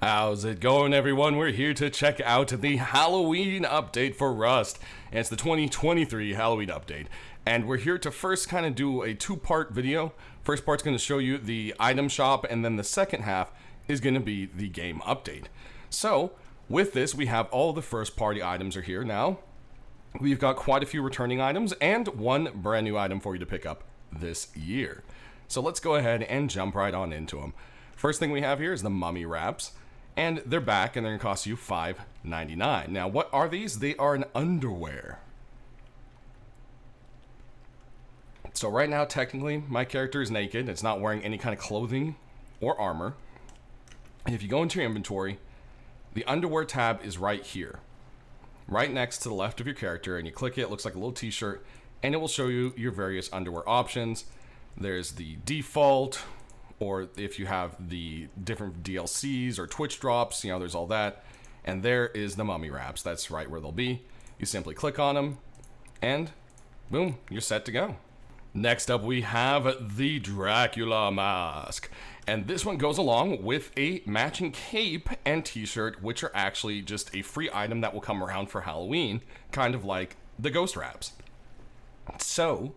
How's it going, everyone? We're here to check out the Halloween update for Rust, and it's the 2023 Halloween update. And we're here to first kind of do a two-part video. First part's going to show you the item shop, and then the second half is going to be the game update. So, with this, we have all the first-party items are here now. We've got quite a few returning items, and one brand new item for you to pick up this year. So let's go ahead and jump right on into them. First thing we have here is the mummy wraps. And they're back, and they're going to cost you $5.99. Now, what are these? They are an underwear. So right now, technically, my character is naked. It's not wearing any kind of clothing or armor. And if you go into your inventory, the underwear tab is right here. Right next to the left of your character, and you click it, it looks like a little t-shirt, and it will show you your various underwear options. There's the default, or if you have the different DLCs or Twitch drops, you know, there's all that. And there is the mummy wraps. That's right where they'll be. You simply click on them, and boom, you're set to go. Next up, we have the Dracula Mask. And this one goes along with a matching cape and t-shirt, which are actually just a free item that will come around for Halloween, kind of like the ghost wraps. So,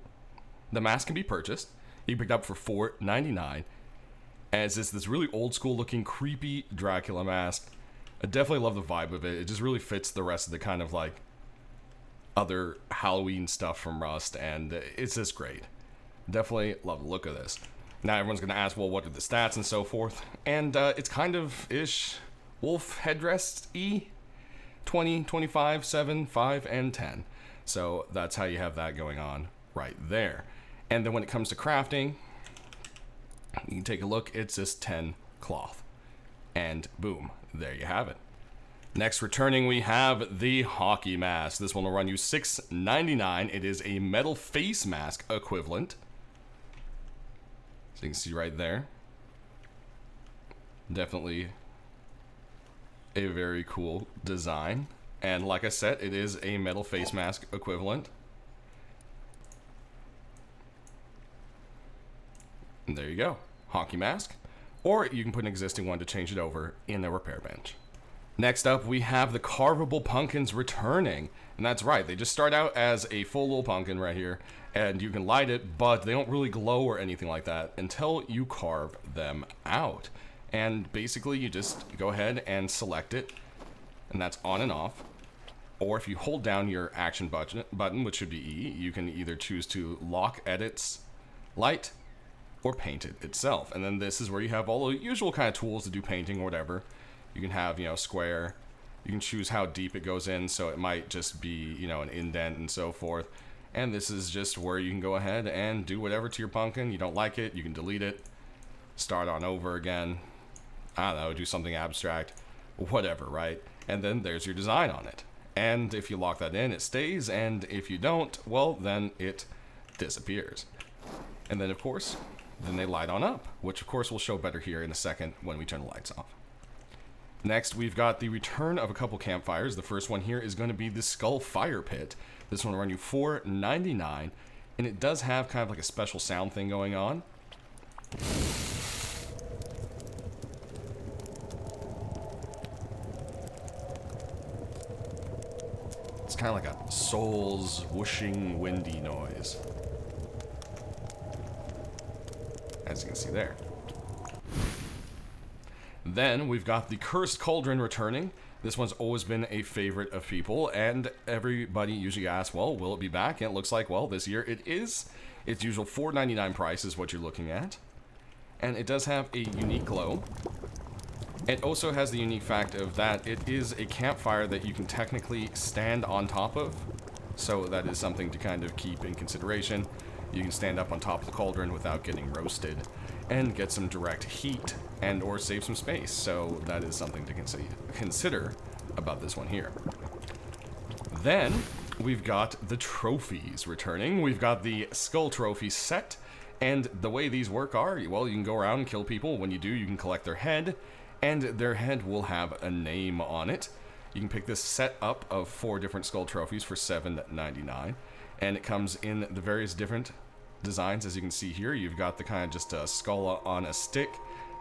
the mask can be purchased. You picked up for $4.99. As it's this really old school looking creepy Dracula mask. I definitely love the vibe of it. It just really fits the rest of the kind of like other Halloween stuff from Rust, and it's just great. Definitely love the look of this. Now everyone's gonna ask, well, what are the stats and so forth? And it's kind of ish wolf headdress-y. 20, 25, 7, 5, and 10. So that's how you have that going on right there. And then when it comes to crafting, you can take a look, it's just 10 cloth. And boom, there you have it. Next returning, we have the hockey mask. This one will run you $6.99. It is a metal face mask equivalent. So you can see right there. Definitely a very cool design. And like I said, it is a metal face mask equivalent. And there you go, hockey mask. Or you can put an existing one to change it over in the repair bench. Next up, we have the Carvable Pumpkins returning. And that's right, they just start out as a full little pumpkin right here, and you can light it, but they don't really glow or anything like that until you carve them out. And basically, you just go ahead and select it, and that's on and off. Or if you hold down your action button, which should be E, you can either choose to lock edits, light, or paint it itself. And then this is where you have all the usual kind of tools to do painting or whatever. You can have, you know, square. You can choose how deep it goes in, so it might just be, you know, an indent and so forth. And this is just where you can go ahead and do whatever to your pumpkin. You don't like it, you can delete it, start on over again. I don't know, do something abstract, whatever, right? And then there's your design on it. And if you lock that in, it stays, and if you don't, well, then it disappears. And then, of course, then they light on up, which of course will show better here in a second when we turn the lights off. Next, we've got the return of a couple campfires. The first one here is going to be the Skull Fire Pit. This one will run you $4.99, and it does have kind of like a special sound thing going on. It's kind of like a souls whooshing windy noise, as you can see there. Then we've got the Cursed Cauldron returning. This one's always been a favorite of people, and everybody usually asks, well, will it be back? And it looks like, well, this year it is. Its usual $4.99 price is what you're looking at. And it does have a unique glow. It also has the unique fact of that it is a campfire that you can technically stand on top of. So that is something to kind of keep in consideration. You can stand up on top of the cauldron without getting roasted and get some direct heat and or save some space. So that is something to consider about this one here. Then we've got the trophies returning. We've got the Skull Trophy set, and the way these work are, well, you can go around and kill people. When you do, you can collect their head, and their head will have a name on it. You can pick this set up of 4 different Skull Trophies for $7.99. And it comes in the various different designs. As you can see here, you've got the kind of just a skull on a stick.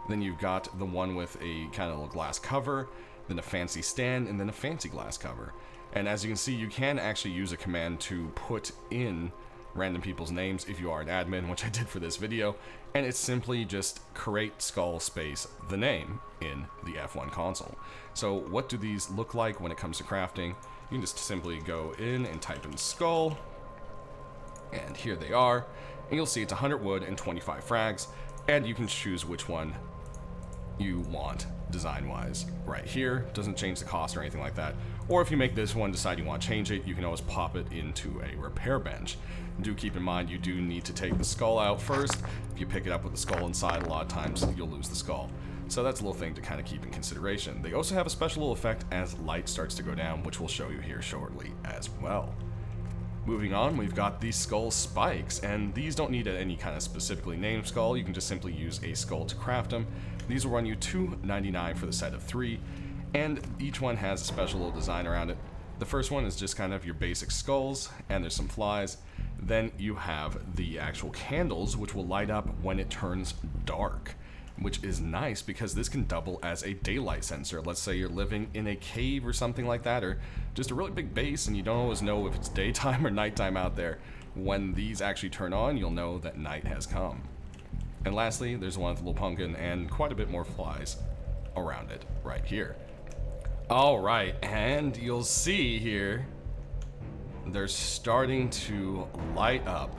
Then you've got the one with a kind of glass cover, then a fancy stand, and then a fancy glass cover. And as you can see, you can actually use a command to put in random people's names if you are an admin, which I did for this video, and it's simply just create skull space the name in the F1 console. So what do these look like when it comes to crafting? You can just simply go in and type in skull, and here they are, and you'll see it's 100 wood and 25 frags, and you can choose which one you want design-wise right here. Doesn't change the cost or anything like that. Or if you make this one, decide you want to change it, you can always pop it into a repair bench. Do keep in mind you do need to take the skull out first. If you pick it up with the skull inside, a lot of times you'll lose the skull. So that's a little thing to kind of keep in consideration. They also have a special little effect as light starts to go down, which we'll show you here shortly as well. Moving on, we've got these skull spikes, and these don't need any kind of specifically named skull. You can just simply use a skull to craft them. These will run you $2.99 for the set of 3, and each one has a special little design around it. The first one is just kind of your basic skulls, and there's some flies. Then you have the actual candles, which will light up when it turns dark, which is nice because this can double as a daylight sensor. Let's say you're living in a cave or something like that, or just a really big base and you don't always know if it's daytime or nighttime out there. When these actually turn on, you'll know that night has come. And lastly, there's one with a little pumpkin and quite a bit more flies around it right here. Alright, and you'll see here, they're starting to light up.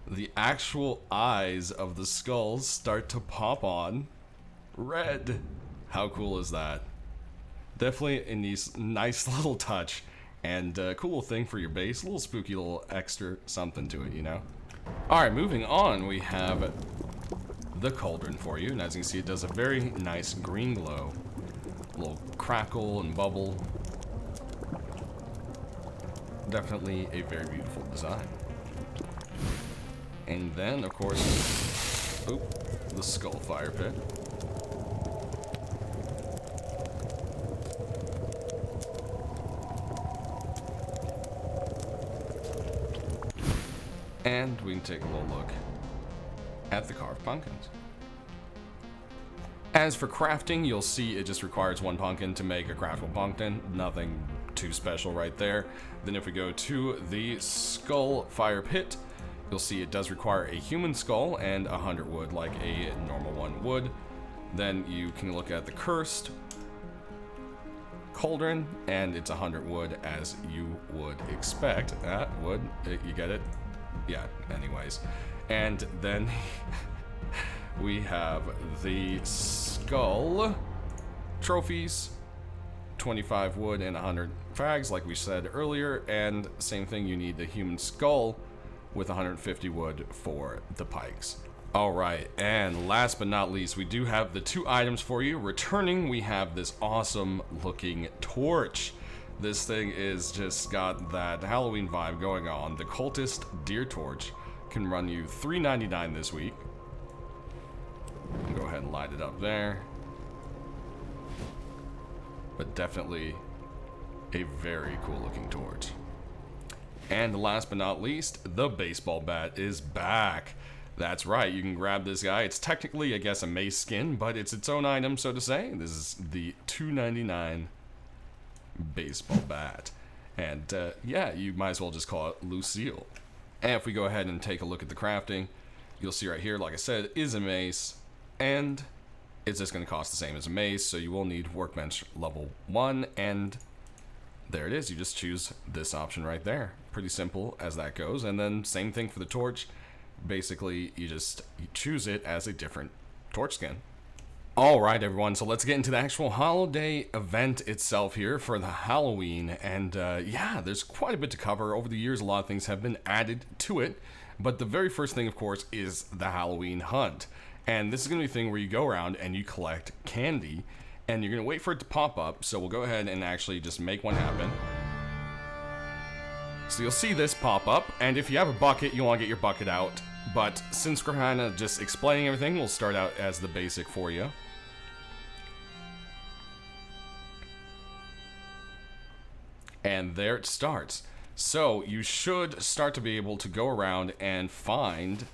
The actual eyes of the skulls start to pop on red. How cool is that? Definitely a nice little touch and a cool thing for your base. A little spooky, little extra something to it, you know? Alright, moving on, we have the Cauldron for you. And as you can see, it does a very nice green glow. A little crackle and bubble. Definitely a very beautiful design. And then, of course, the skull fire pit. And we can take a little look at the carved pumpkins. As for crafting, you'll see it just requires one pumpkin to make a craftable pumpkin. Nothing too special right there. Then if we go to the skull fire pit, you'll see it does require a human skull and 100 wood like a normal one would. Then you can look at the cursed cauldron, and it's 100 wood as you would expect. Wood, you get it? Yeah, anyways. And then we have the skull trophies, 25 wood and 100 frags like we said earlier, and same thing, you need the human skull with 150 wood for the pikes. Alright, and last but not least, we do have the 2 items for you. Returning, we have this awesome looking torch. This thing is just got that Halloween vibe going on. The Cultist Torch can run you $3.99 this week. Go ahead and light it up there. But definitely a very cool looking torch. And last but not least, the baseball bat is back. That's right, you can grab this guy. It's technically, I guess, a mace skin, but it's its own item, so to say. This is the $2.99 baseball bat. And yeah, you might as well just call it Lucille. And if we go ahead and take a look at the crafting, you'll see right here, like I said, is a mace, and it's just going to cost the same as a mace, so you will need workbench level 1, and there it is. You just choose this option right there. Pretty simple as that goes. And then same thing for the torch. Basically, you choose it as a different torch skin. Alright everyone, so let's get into the actual holiday event itself here for the Halloween. And yeah, there's quite a bit to cover. Over the years, a lot of things have been added to it. But the very first thing, of course, is the Halloween hunt. And this is going to be a thing where you go around and you collect candy. And you're going to wait for it to pop up. So we'll go ahead and actually just make one happen. So you'll see this pop up. And if you have a bucket, you want to get your bucket out. But since we're kind of just explaining everything, we'll start out as the basic for you. And there it starts. So you should start to be able to go around and find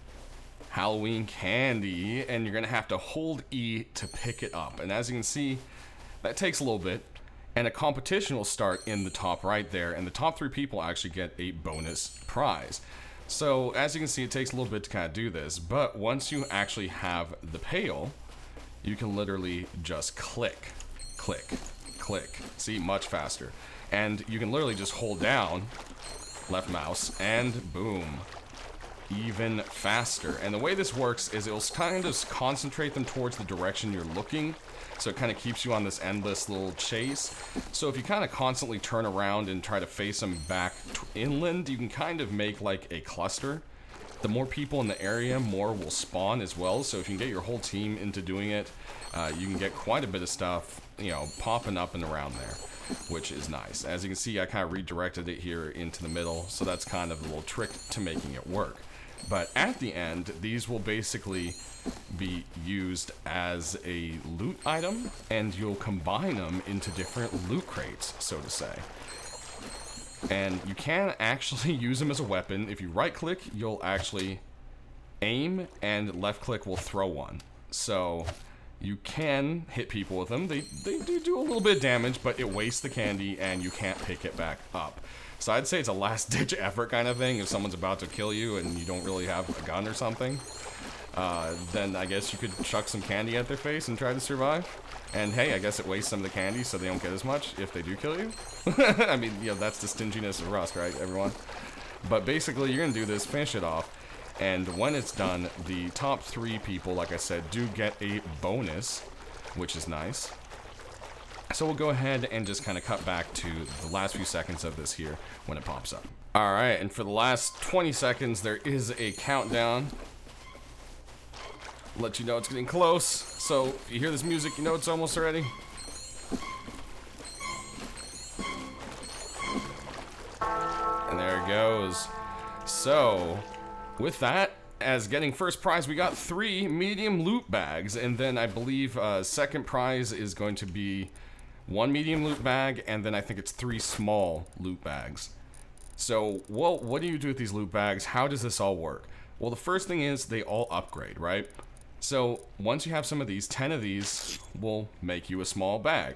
Halloween candy, and you're gonna have to hold E to pick it up. And as you can see, that takes a little bit, and a competition will start in the top right there, and the top 3 people actually get a bonus prize. So as you can see, it takes a little bit to kind of do this, but once you actually have the pail, you can literally just click, click, click. See, much faster. And you can literally just hold down left mouse and boom, even faster. And the way this works is it'll kind of concentrate them towards the direction you're looking, so it kind of keeps you on this endless little chase. So if you kind of constantly turn around and try to face them back inland, you can kind of make like a cluster. The more people in the area, more will spawn as well. So if you can get your whole team into doing it, you can get quite a bit of stuff, you know, popping up and around there, which is nice. As you can see, I kind of redirected it here into the middle, so that's kind of a little trick to making it work. But at the end, these will basically be used as a loot item, and you'll combine them into different loot crates, so to say. And you can actually use them as a weapon. If you right click, you'll actually aim, and left click will throw one. So you can hit people with them. They do a little bit of damage, but it wastes the candy and you can't pick it back up. So I'd say it's a last ditch effort kind of thing. If someone's about to kill you and you don't really have a gun or something, then I guess you could chuck some candy at their face and try to survive. And hey, I guess it wastes some of the candy so they don't get as much if they do kill you. I mean, you know, that's the stinginess of Rust, right, everyone? But basically, you're going to do this, finish it off, and when it's done, the top 3 people, like I said, do get a bonus, which is nice. So we'll go ahead and just kind of cut back to the last few seconds of this here when it pops up. Alright, and for the last 20 seconds, there is a countdown. Let you know it's getting close. So if you hear this music, you know it's almost ready. And there it goes. So with that, as getting first prize, we got 3 medium loot bags, and then I believe second prize is going to be 1 medium loot bag, and then I think it's 3 small loot bags. So, well, what do you do with these loot bags? How does this all work? Well, the first thing is they all upgrade, right? So once you have some of these, 10 of these will make you a small bag.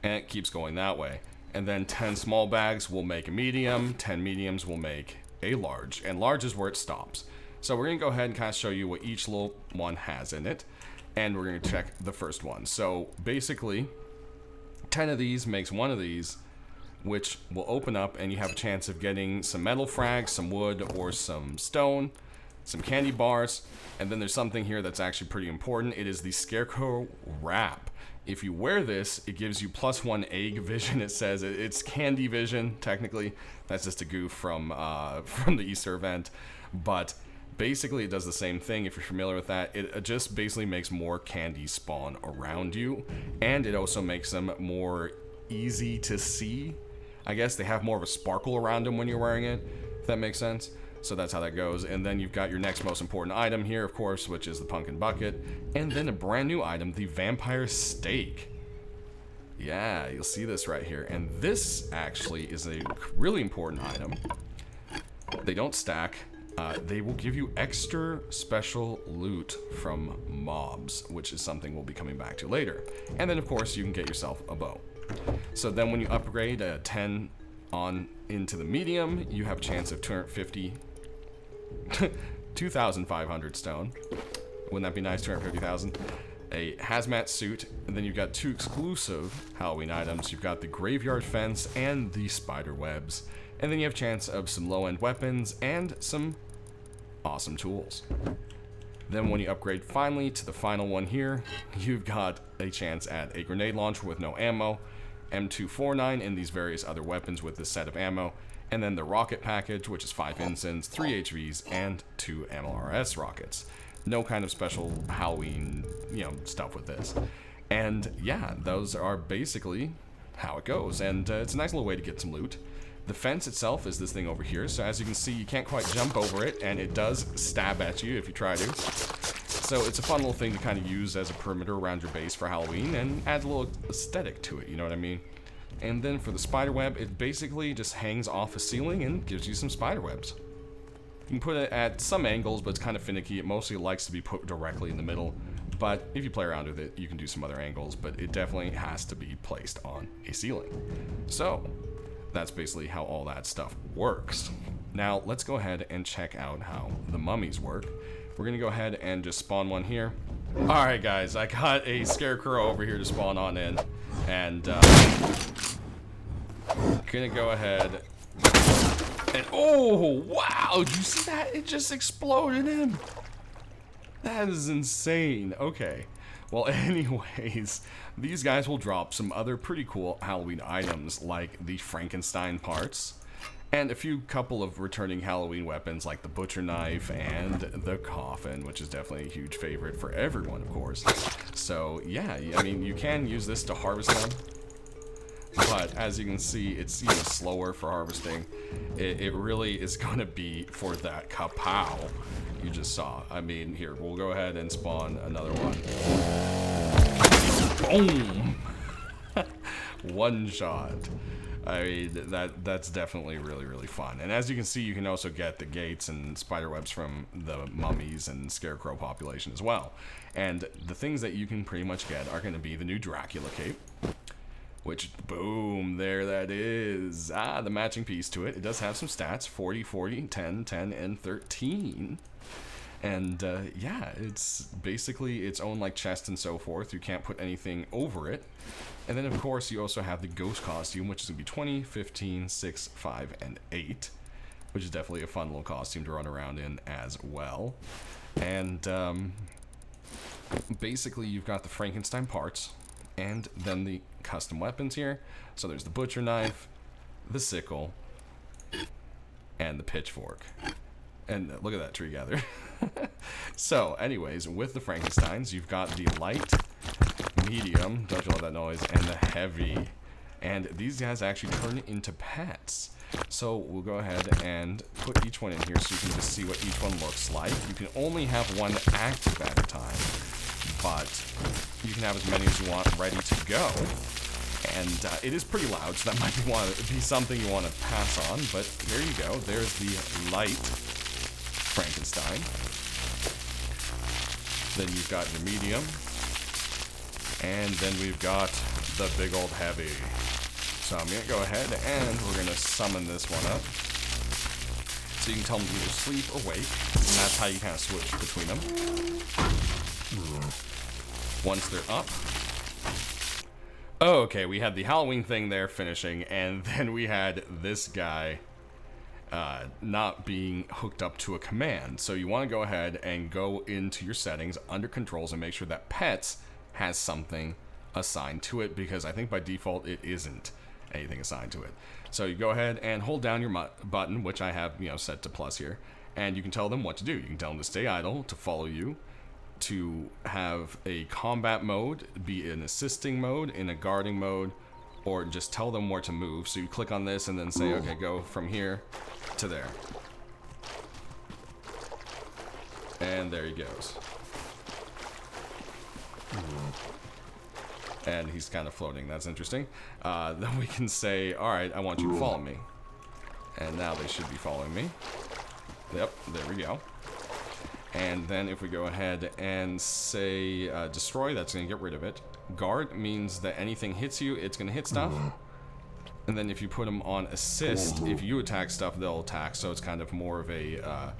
And it keeps going that way. And then 10 small bags will make a medium, 10 mediums will make a large, and large is where it stops. So we're going to go ahead and kind of show you what each little one has in it, and we're going to check the first one. So basically, 10 of these makes 1 of these, which will open up, and you have a chance of getting some metal frags, some wood, or some stone, some candy bars, and then there's something here that's actually pretty important. It is the Scarecrow Wrap. If you wear this, it gives you +1 egg vision. It says it's candy vision, technically. That's just a goof from the Easter event. But basically, it does the same thing. If you're familiar with that, it just basically makes more candy spawn around you. And it also makes them more easy to see. I guess they have more of a sparkle around them when you're wearing it, if that makes sense. So that's how that goes. And then you've got your next most important item here, of course, which is the pumpkin bucket. And then a brand new item, the vampire steak. Yeah, you'll see this right here. And this actually is a really important item. They don't stack. They will give you extra special loot from mobs, which is something we'll be coming back to later. And then, of course, you can get yourself a bow. So then when you upgrade a 10 on into the medium, you have a chance of 2,500 stone. Wouldn't that be nice? 250,000. A hazmat suit, and then you've got 2 exclusive Halloween items. You've got the graveyard fence and the spider webs. And then you have a chance of some low-end weapons and some awesome tools. Then when you upgrade finally to the final one here, you've got a chance at a grenade launcher with no ammo, M249, and these various other weapons with this set of ammo, and then the rocket package, which is 5 ensigns, 3 HVs, and 2 MLRS rockets. No kind of special Halloween, stuff with this. And yeah, those are basically how it goes, and it's a nice little way to get some loot. The fence itself is this thing over here, so as you can see, you can't quite jump over it, and it does stab at you if you try to. So it's a fun little thing to kind of use as a perimeter around your base for Halloween, and adds a little aesthetic to it, you know what I mean? And then for the spider web, it basically just hangs off a ceiling and gives you some spider webs. You can put it at some angles, but it's kind of finicky. It mostly likes to be put directly in the middle. But if you play around with it, you can do some other angles, but it definitely has to be placed on a ceiling. So that's basically how all that stuff works. Now let's go ahead and check out how the mummies work. We're gonna go ahead and just spawn one here. All right, guys, I got a scarecrow over here to spawn on in, and gonna go ahead and oh wow! Did you see that? It just exploded him. That is insane. Okay. Well, anyways, these guys will drop some other pretty cool Halloween items like the Frankenstein parts and a few couple of returning Halloween weapons like the butcher knife and the coffin, which is definitely a huge favorite for everyone, of course. So yeah, I mean, you can use this to harvest them, but as you can see, it's even slower for harvesting. It really is going to be for that kapow you just saw. I mean, here, we'll go ahead and spawn another one. Boom! One shot. I mean, that's definitely really, really fun. And as you can see, you can also get the gates and spiderwebs from the mummies and scarecrow population as well. And the things that you can pretty much get are going to be the new Dracula Cape, which, boom, there that is. The matching piece to it. It does have some stats, 40, 40, 10, 10, and 13. And yeah, it's basically its own like chest and so forth. You can't put anything over it. And then of course you also have the ghost costume, which is going to be 20, 15, 6, 5, and 8. Which is definitely a fun little costume to run around in as well. And basically you've got the Frankenstein parts. And then the custom weapons here. So there's the butcher knife, the sickle, and the pitchfork. And look at that tree gather. So anyways, with the Frankensteins, you've got the light, medium, don't you love that noise, and the heavy. And these guys actually turn into pets. So we'll go ahead and put each one in here so you can just see what each one looks like. You can only have one active at a time, but you can have as many as you want ready to go. And it is pretty loud, so that might be something you want to pass on. But there you go. There's the light Frankenstein. Then you've got your medium. And then we've got the big old heavy. So I'm going to go ahead and we're going to summon this one up. So you can tell them to either sleep or wake. And that's how you kind of switch between them. Once they're up. Oh, okay, we had the Halloween thing there finishing, and then we had this guy not being hooked up to a command. So you want to go ahead and go into your settings under controls and make sure that pets has something assigned to it, because I think by default it isn't anything assigned to it. So you go ahead and hold down your button, which I have set to plus here, and you can tell them what to do. You can tell them to stay idle, to follow you, to have a combat mode, be an assisting mode, in a guarding mode, or just tell them where to move. So you click on this and then say, okay, go from here to there. And there he goes. And he's kind of floating. That's interesting. Then we can say, all right, I want you to follow me. And now they should be following me. Yep, there we go. And then if we go ahead and say destroy, that's going to get rid of it. Guard means that anything hits you, it's going to hit stuff. And then if you put them on assist, if you attack stuff, they'll attack. So it's kind of more of a,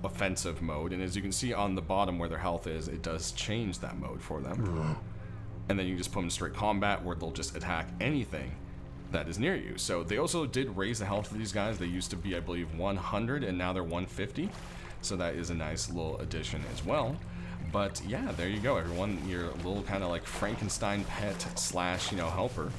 offensive mode. And as you can see on the bottom where their health is, it does change that mode for them. And then you just put them in straight combat where they'll just attack anything that is near you. So they also did raise the health of these guys. They used to be, I believe, 100, and now they're 150. So that is a nice little addition as well. But yeah, there you go, everyone. Your little kind of like Frankenstein pet slash, helper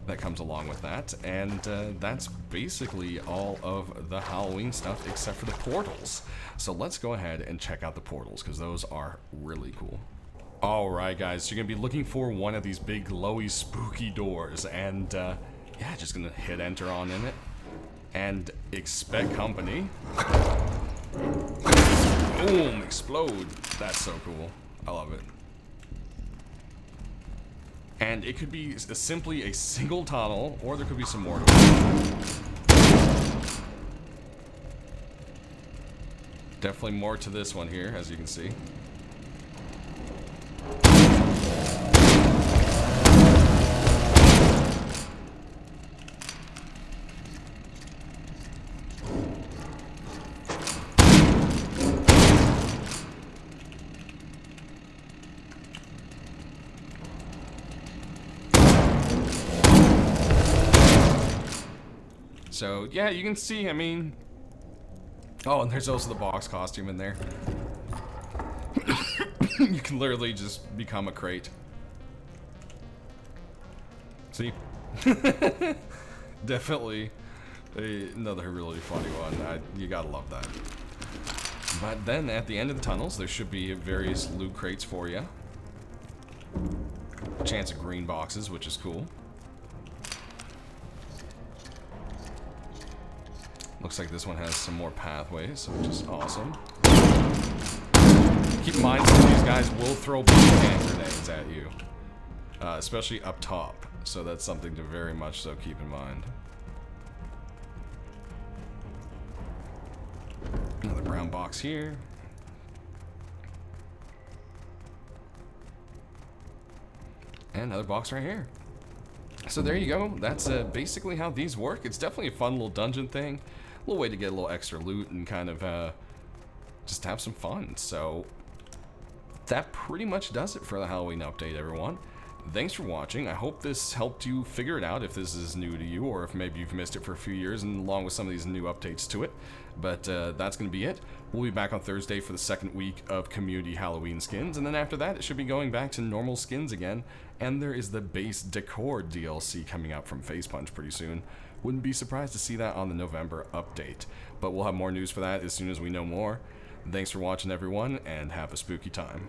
that comes along with that. And that's basically all of the Halloween stuff except for the portals. So let's go ahead and check out the portals, because those are really cool. Alright guys, so you're going to be looking for one of these big glowy spooky doors. And yeah, just going to hit enter on in it. And expect company. Boom! Explode! That's so cool. I love it. And it could be simply a single tunnel, or there could be some more. Definitely more to this one here, as you can see. So, yeah, you can see, I mean... Oh, and there's also the box costume in there. You can literally just become a crate. See? Definitely another really funny one. You gotta love that. But then, at the end of the tunnels, there should be various loot crates for you. A chance of green boxes, which is cool. Looks like this one has some more pathways, which is awesome. Keep in mind, some of these guys will throw hand grenades at you. Especially up top. So that's something to very much so keep in mind. Another brown box here. And another box right here. So there you go. That's basically how these work. It's definitely a fun little dungeon thing. A little way to get a little extra loot and kind of just have some fun. So that pretty much does it for the Halloween update, everyone. Thanks for watching. I hope this helped you figure it out if this is new to you, or if maybe you've missed it for a few years, and along with some of these new updates to it. But that's going to be it. We'll be back on Thursday for the second week of Community Halloween skins, and then after that, it should be going back to normal skins again. And there is the base decor DLC coming out from Face Punch pretty soon. Wouldn't be surprised to see that on the November update. But we'll have more news for that as soon as we know more. Thanks for watching, everyone, and have a spooky time.